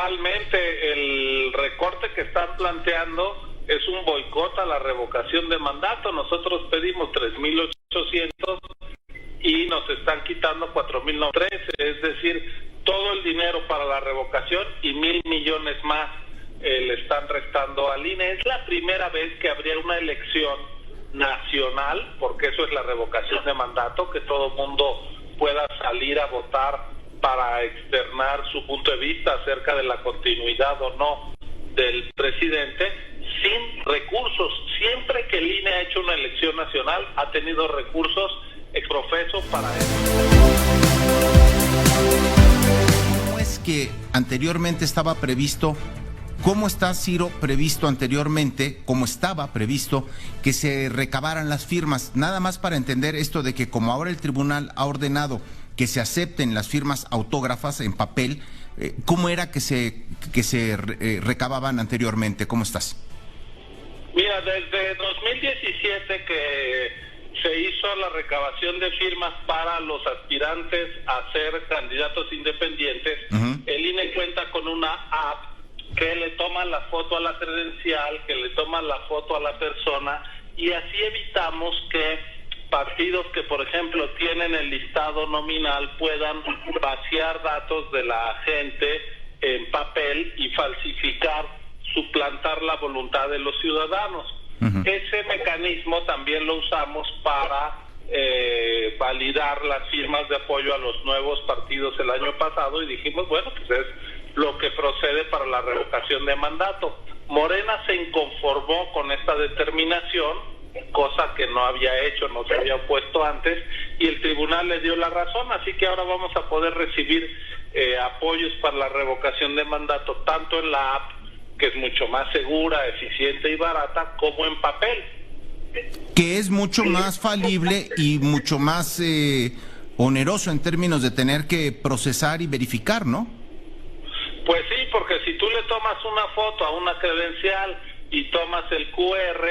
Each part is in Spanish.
Totalmente, el recorte que están planteando es un boicot a la revocación de mandato. Nosotros pedimos 3,800 y nos están quitando 4,913, es decir, todo el dinero para la revocación y 1,000 millones más le están restando al INE. Es la primera vez que habría una elección nacional, porque eso es la revocación de mandato, que todo el mundo pueda salir a votar para externar su punto de vista acerca de la continuidad o no del presidente, sin recursos. Siempre que el INE ha hecho una elección nacional, ha tenido recursos exprofeso para eso. ¿Cómo es que anteriormente estaba previsto? ¿Cómo está, Ciro, previsto anteriormente, como estaba previsto, que se recabaran las firmas? Nada más para entender esto de que como ahora el tribunal ha ordenado que se acepten las firmas autógrafas en papel, ¿cómo era que se recababan anteriormente? ¿Cómo estás? Mira, desde 2017 que se hizo la recabación de firmas para los aspirantes a ser candidatos independientes, el INE cuenta con una app que le toma la foto a la credencial, que le toma la foto a la persona, y así evitamos que partidos que, por ejemplo, tienen el listado nominal puedan vaciar datos de la gente en papel y falsificar, suplantar la voluntad de los ciudadanos. Ese mecanismo también lo usamos para validar las firmas de apoyo a los nuevos partidos el año pasado y dijimos, bueno, pues es lo que procede para la revocación de mandato. Morena se inconformó con esta determinación, cosa que no había hecho, no se había opuesto antes, y el tribunal le dio la razón, así que ahora vamos a poder recibir apoyos para la revocación de mandato, tanto en la app, que es mucho más segura, eficiente y barata, como en papel. Que es mucho más falible y mucho más oneroso en términos de tener que procesar y verificar, ¿no? Pues sí, porque si tú le tomas una foto a una credencial y tomas el QR,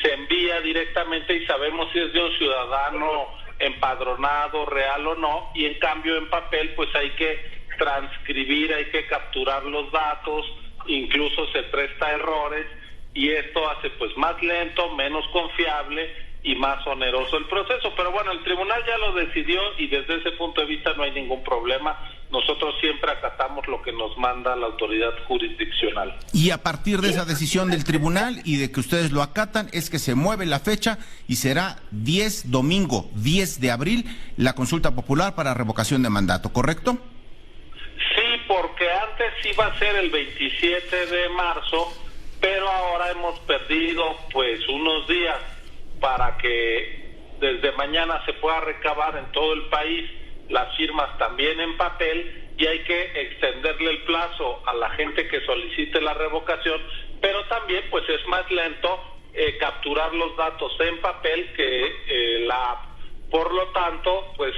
se envía directamente y sabemos si es de un ciudadano empadronado, real o no, y en cambio en papel pues hay que transcribir, hay que capturar los datos, incluso se presta a errores, y esto hace pues más lento, menos confiable y más oneroso el proceso. Pero bueno, el tribunal ya lo decidió y desde ese punto de vista no hay ningún problema. Nosotros siempre acatamos lo que nos manda la autoridad jurisdiccional. Y a partir de esa decisión del tribunal y de que ustedes lo acatan, es que se mueve la fecha y será domingo 10 de abril, la consulta popular para revocación de mandato, ¿correcto? Sí, porque antes iba a ser el 27 de marzo, pero ahora hemos perdido pues unos días para que desde mañana se pueda recabar en todo el país las firmas también en papel, y hay que extenderle el plazo a la gente que solicite la revocación, pero también pues es más lento capturar los datos en papel que la app. Por lo tanto, pues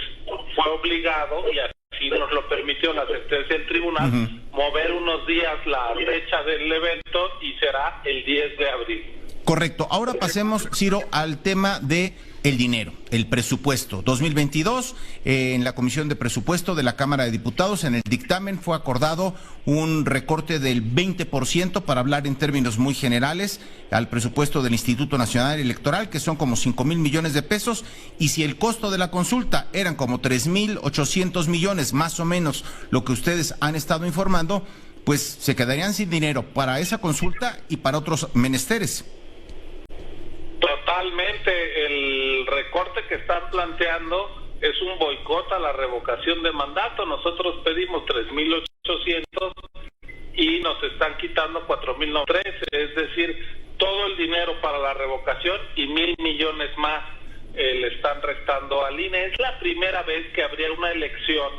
fue obligado, y así nos lo permitió la sentencia del tribunal, mover unos días la fecha del evento y será el 10 de abril. Correcto. Ahora pasemos, Ciro, al tema de el dinero, el presupuesto 2022. En la Comisión de Presupuesto de la Cámara de Diputados, en el dictamen fue acordado un recorte del 20%, para hablar en términos muy generales, al presupuesto del Instituto Nacional Electoral, que son como 5,000 millones de pesos, y si el costo de la consulta eran como 3,800 millones, más o menos lo que ustedes han estado informando, pues se quedarían sin dinero para esa consulta y para otros menesteres. Totalmente, el recorte que están planteando es un boicot a la revocación de mandato. Nosotros pedimos 3,800 y nos están quitando 4,913, es decir, todo el dinero para la revocación y 1,000 millones más le están restando al INE. Es la primera vez que habría una elección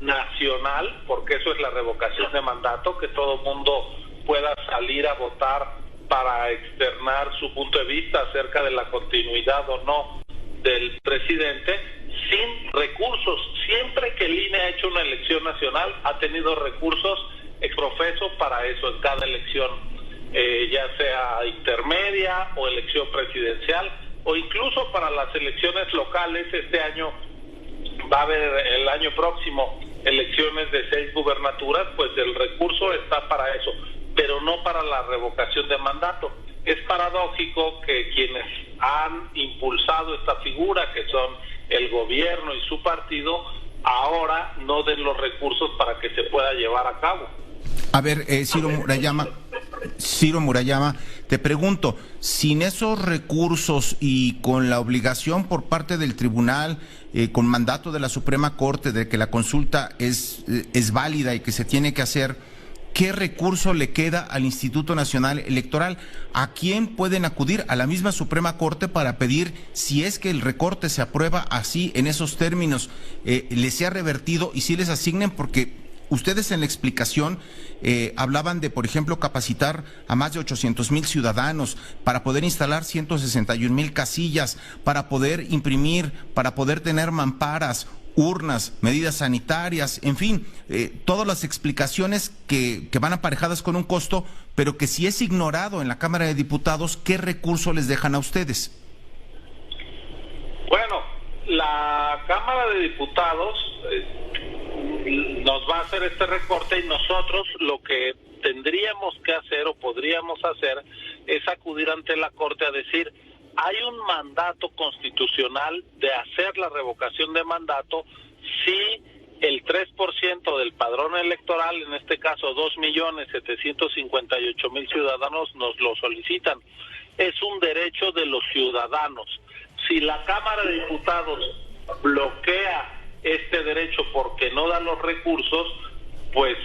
nacional, porque eso es la revocación de mandato, que todo el mundo pueda salir a votar para externar su punto de vista acerca de la continuidad o no del presidente, sin recursos. Siempre que el INE ha hecho una elección nacional, ha tenido recursos exprofeso para eso, en cada elección, ya sea intermedia o elección presidencial, o incluso para las elecciones locales. Este año va a haber, el año próximo, elecciones de 6 gubernaturas, pues el recurso está para eso, pero no para la revocación de mandato. Es paradójico que quienes han impulsado esta figura, que son el gobierno y su partido, ahora no den los recursos para que se pueda llevar a cabo. A ver, Ciro Murayama, te pregunto, sin esos recursos y con la obligación por parte del tribunal, con mandato de la Suprema Corte de que la consulta es válida y que se tiene que hacer, ¿qué recurso le queda al Instituto Nacional Electoral? ¿A quién pueden acudir? A la misma Suprema Corte para pedir, si es que el recorte se aprueba así, en esos términos, les sea revertido y si les asignen, porque ustedes en la explicación hablaban de, por ejemplo, capacitar a más de 800,000 ciudadanos para poder instalar 161,000 casillas, para poder imprimir, para poder tener mamparas, urnas, medidas sanitarias, en fin, todas las explicaciones que van aparejadas con un costo, pero que si es ignorado en la Cámara de Diputados, ¿qué recurso les dejan a ustedes? Bueno, la Cámara de Diputados nos va a hacer este recorte y nosotros lo que tendríamos que hacer o podríamos hacer es acudir ante la Corte a decir: hay un mandato constitucional de hacer la revocación de mandato si el 3% del padrón electoral, en este caso 2,758,000 ciudadanos, nos lo solicitan. Es un derecho de los ciudadanos. Si la Cámara de Diputados bloquea este derecho porque no da los recursos, pues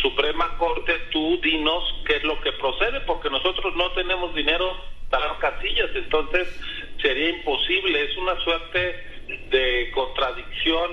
Suprema Corte, tú dinos qué es lo que procede, porque nosotros no tenemos dinero para las casillas, entonces sería imposible. Es una suerte de contradicción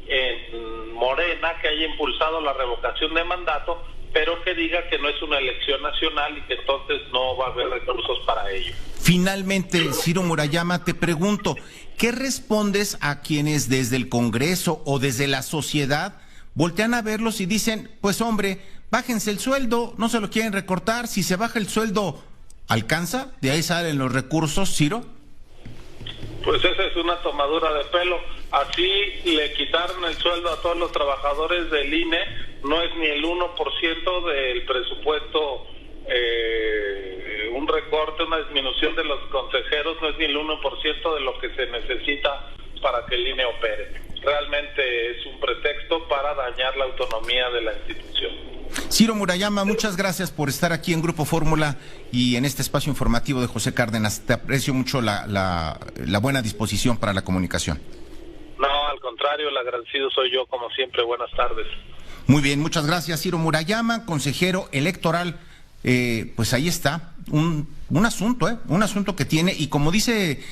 en Morena, que haya impulsado la revocación de mandato, pero que diga que no es una elección nacional y que entonces no va a haber recursos para ello. Finalmente, Ciro Murayama, te pregunto, ¿qué respondes a quienes desde el Congreso o desde la sociedad voltean a verlos y dicen, pues hombre, bájense el sueldo, no se lo quieren recortar, si se baja el sueldo, ¿alcanza? ¿De ahí salen los recursos, Ciro? Pues esa es una tomadura de pelo. Así le quitaron el sueldo a todos los trabajadores del INE, no es ni el 1% del presupuesto, un recorte, una disminución de los consejeros, no es ni el 1% de lo que se necesita para que el INE opere. Realmente es un pretexto para dañar la autonomía de la institución. Ciro Murayama, muchas gracias por estar aquí en Grupo Fórmula y en este espacio informativo de José Cárdenas. Te aprecio mucho la buena disposición para la comunicación. No, al contrario, el agradecido soy yo, como siempre. Buenas tardes. Muy bien, muchas gracias, Ciro Murayama, consejero electoral. Pues ahí está, un asunto que tiene, y como dice...